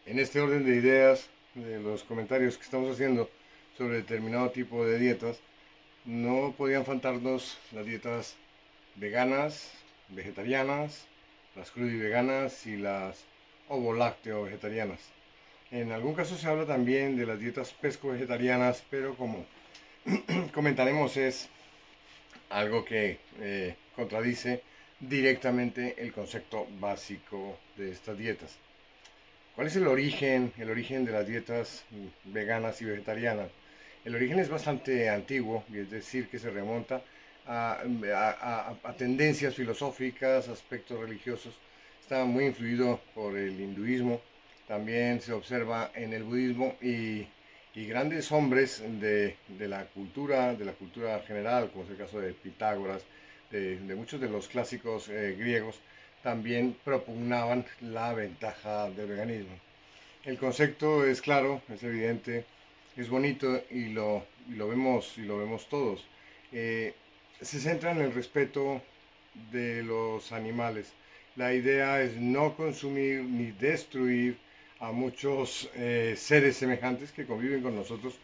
En este orden de ideas, de los comentarios que estamos haciendo sobre determinado tipo de dietas, no podían faltarnos las dietas veganas, vegetarianas, las crudiveganas y las ovo-lácteo vegetarianas. En algún caso se habla también de las dietas pesco-vegetarianas, pero como comentaremos es algo que contradice directamente el concepto básico de estas dietas. ¿Cuál es el origen de las dietas veganas y vegetarianas? El origen es bastante antiguo, y es decir, que se remonta a tendencias filosóficas, aspectos religiosos. Está muy influido por el hinduismo, también se observa en el budismo y grandes hombres de la cultura general, como es el caso de Pitágoras, de muchos de los clásicos griegos, también propugnaban la ventaja del veganismo. El concepto es claro, es evidente, es bonito y lo vemos todos. Eh, Se centra en el respeto de los animales. La idea es no consumir ni destruir a muchos seres semejantes que conviven con nosotros,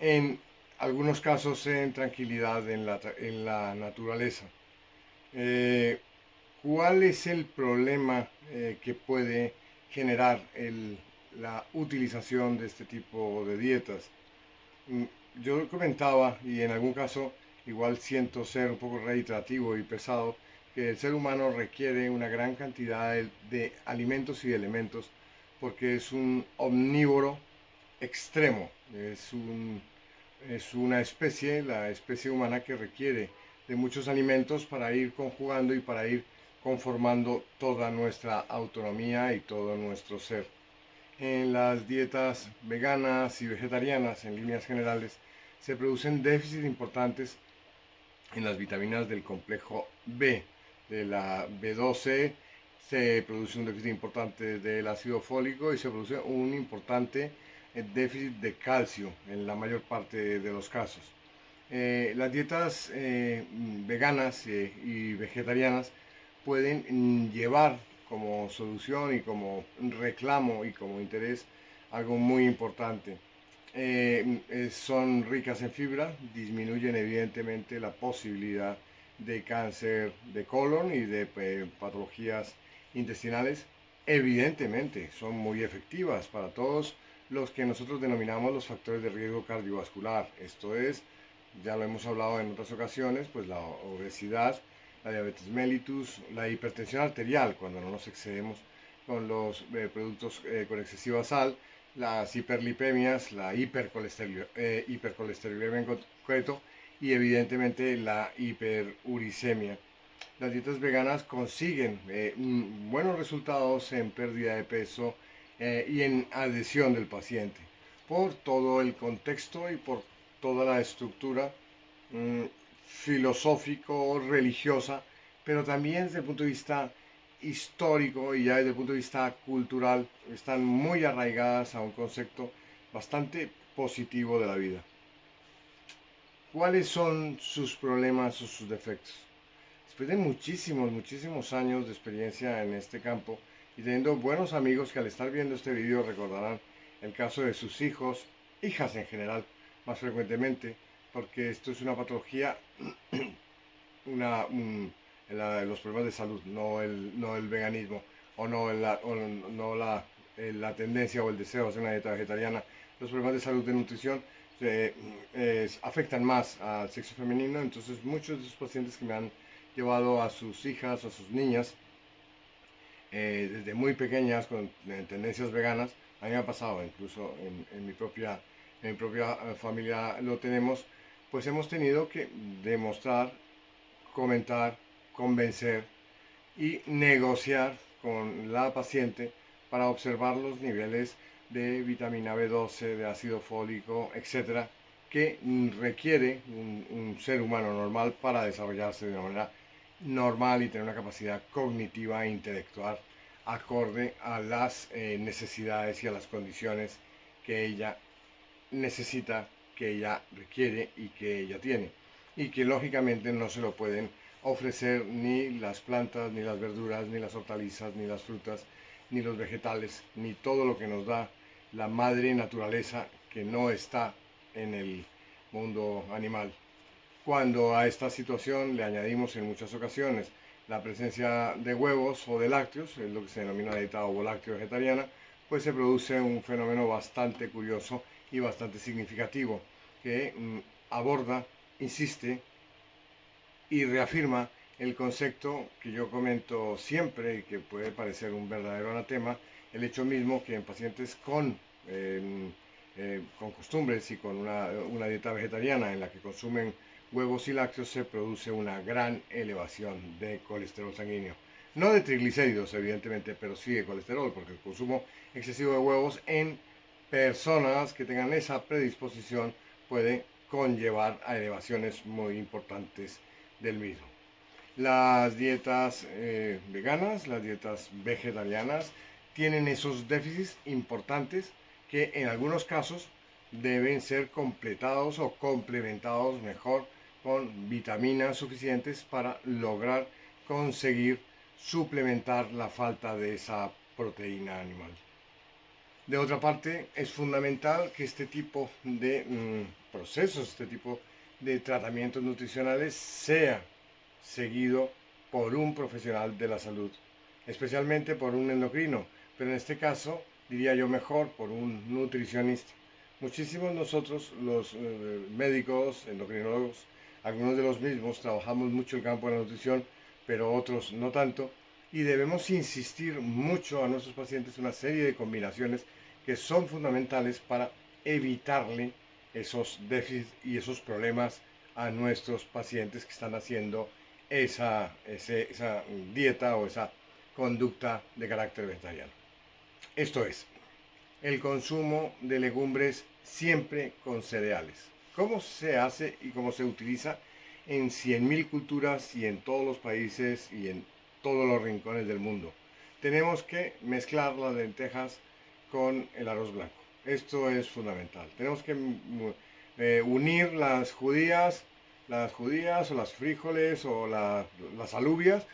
en algunos casos en tranquilidad en la naturaleza. Eh, ¿Cuál es el problema que puede generar la utilización de este tipo de dietas? Mm, Yo comentaba, y en algún caso igual siento ser un poco reiterativo y pesado, que el ser humano requiere una gran cantidad de alimentos y de elementos porque es un omnívoro extremo, es una especie, la especie humana, que requiere de muchos alimentos para ir conjugando y para ir conformando toda nuestra autonomía y todo nuestro ser. En las dietas veganas y vegetarianas, en líneas generales, se producen déficits importantes en las vitaminas del complejo B, de la B12, se produce un déficit importante del ácido fólico y se produce un importante déficit de calcio en la mayor parte de los casos. Las dietas veganas y vegetarianas pueden llevar como solución y como reclamo y como interés algo muy importante. Son ricas en fibra, disminuyen evidentemente la posibilidad de cáncer de colon y de patologías intestinales. Evidentemente son muy efectivas para todos los que nosotros denominamos los factores de riesgo cardiovascular. Esto es, ya lo hemos hablado en otras ocasiones, pues la obesidad, la diabetes mellitus, la hipertensión arterial, cuando no nos excedemos con los productos con excesiva sal, las hiperlipemias, la hipercolesterolemia en concreto, y evidentemente la hiperuricemia. Las dietas veganas consiguen buenos resultados en pérdida de peso y en adhesión del paciente, por todo el contexto y por toda la estructura mm, filosófico-religiosa, pero también desde el punto de vista histórico y ya desde el punto de vista cultural, están muy arraigadas a un concepto bastante positivo de la vida. ¿Cuáles son sus problemas o sus defectos? Después de muchísimos años de experiencia en este campo y teniendo buenos amigos que al estar viendo este video recordarán el caso de sus hijos, hijas en general, más frecuentemente, porque esto es una patología, los problemas de salud, no el veganismo, o no la tendencia o el deseo de hacer una dieta vegetariana. Los problemas de salud de nutrición afectan más al sexo femenino, entonces muchos de esos pacientes que me han llevado a sus hijas, a sus niñas, desde muy pequeñas con tendencias veganas. A mí me ha pasado, incluso en mi propia familia lo tenemos, pues hemos tenido que demostrar, comentar, convencer y negociar con la paciente para observar los niveles de vitamina B12, de ácido fólico, etcétera, que requiere un ser humano normal para desarrollarse de una manera normal y tener una capacidad cognitiva e intelectual acorde a las necesidades y a las condiciones que ella necesita, que ella requiere y que ella tiene, y que lógicamente no se lo pueden ofrecer ni las plantas, ni las verduras, ni las hortalizas, ni las frutas, ni los vegetales, ni todo lo que nos da la madre naturaleza que no está en el mundo animal. Cuando a esta situación le añadimos en muchas ocasiones la presencia de huevos o de lácteos, es lo que se denomina dieta ovo-lácteo vegetariana, pues se produce un fenómeno bastante curioso y bastante significativo que aborda, insiste y reafirma el concepto que yo comento siempre y que puede parecer un verdadero anatema, el hecho mismo que en pacientes con costumbres y con una dieta vegetariana en la que consumen huevos y lácteos se produce una gran elevación de colesterol sanguíneo. No de triglicéridos, evidentemente, pero sí de colesterol, porque el consumo excesivo de huevos en personas que tengan esa predisposición puede conllevar a elevaciones muy importantes del mismo. Las dietas veganas, las dietas vegetarianas, tienen esos déficits importantes que en algunos casos deben ser completados o complementados mejor con vitaminas suficientes para lograr conseguir suplementar la falta de esa proteína animal. De otra parte, es fundamental que este tipo de procesos, este tipo de tratamientos nutricionales sea seguido por un profesional de la salud, especialmente por un endocrino, pero en este caso diría yo mejor por un nutricionista. Muchísimos nosotros, los médicos, endocrinólogos, algunos de los mismos trabajamos mucho el campo de la nutrición, pero otros no tanto, y debemos insistir mucho a nuestros pacientes una serie de combinaciones que son fundamentales para evitarle esos déficits y esos problemas a nuestros pacientes que están haciendo esa dieta o esa conducta de carácter vegetariano. Esto es, el consumo de legumbres siempre con cereales. ¿Cómo se hace y cómo se utiliza en 100.000 culturas y en todos los países y en todos los rincones del mundo? Tenemos que mezclar las lentejas con el arroz blanco. Esto es fundamental. Tenemos que unir las judías o las frijoles o las alubias,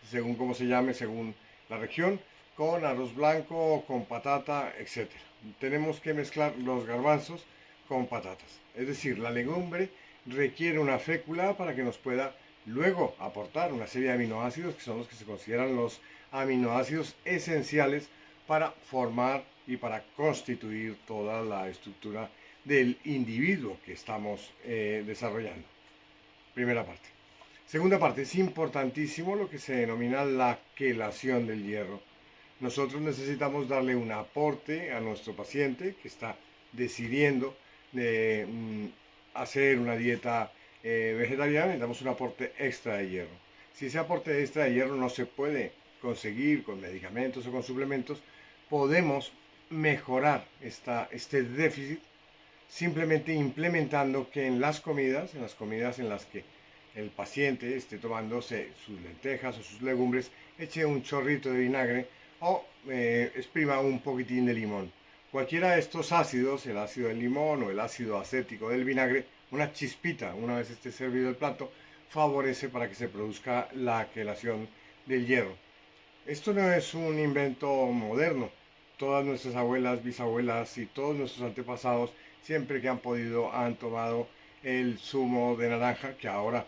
según como se llame, según la región, con arroz blanco, con patata, etc. Tenemos que mezclar los garbanzos con patatas. Es decir, la legumbre requiere una fécula para que nos pueda luego aportar una serie de aminoácidos que son los que se consideran los aminoácidos esenciales para formar y para constituir toda la estructura del individuo que estamos desarrollando. Primera parte. Segunda parte, es importantísimo lo que se denomina la quelación del hierro. Nosotros necesitamos darle un aporte a nuestro paciente que está decidiendo hacer una dieta vegetariana, necesitamos un aporte extra de hierro. Si ese aporte extra de hierro no se puede conseguir con medicamentos o con suplementos, podemos mejorar este déficit simplemente implementando que en las comidas en las que el paciente esté tomándose sus lentejas o sus legumbres, eche un chorrito de vinagre o exprima un poquitín de limón. Cualquiera de estos ácidos, el ácido del limón o el ácido acético del vinagre, una chispita una vez esté servido el plato, favorece para que se produzca la quelación del hierro. Esto no es un invento moderno. Todas nuestras abuelas, bisabuelas y todos nuestros antepasados, siempre que han podido, han tomado el zumo de naranja, que ahora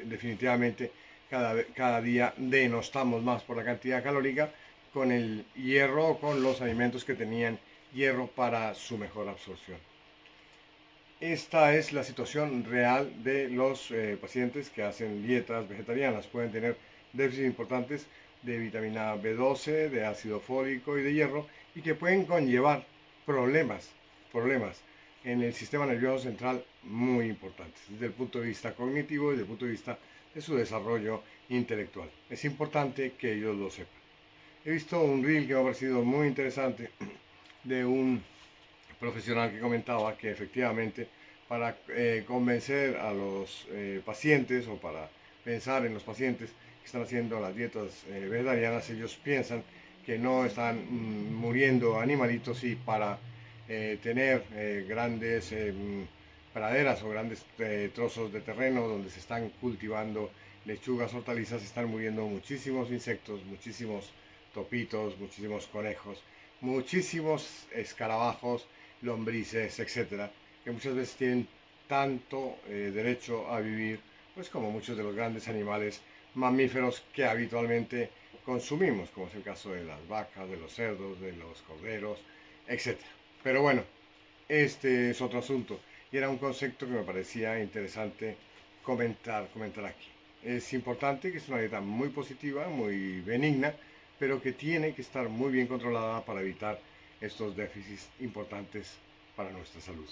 definitivamente cada día denostamos más por la cantidad calórica, con el hierro o con los alimentos que tenían hierro para su mejor absorción. Esta es la situación real de los pacientes que hacen dietas vegetarianas. Pueden tener déficits importantes de vitamina B12, de ácido fólico y de hierro, y que pueden conllevar problemas en el sistema nervioso central muy importantes, desde el punto de vista cognitivo y desde el punto de vista de su desarrollo intelectual. Es importante que ellos lo sepan. He visto un reel que me ha parecido muy interesante de un profesional que comentaba que efectivamente para convencer a los pacientes o para pensar en los pacientes que están haciendo las dietas vegetarianas, ellos piensan que no están muriendo animalitos y para tener grandes praderas o grandes trozos de terreno donde se están cultivando lechugas, hortalizas, están muriendo muchísimos insectos, muchísimos topitos, muchísimos conejos, muchísimos escarabajos, lombrices, etcétera, que muchas veces tienen tanto derecho a vivir, pues como muchos de los grandes animales mamíferos que habitualmente consumimos, como es el caso de las vacas, de los cerdos, de los corderos, etcétera. Pero bueno, este es otro asunto y era un concepto que me parecía interesante comentar aquí. Es importante que es una dieta muy positiva, muy benigna, pero que tiene que estar muy bien controlada para evitar estos déficits importantes para nuestra salud.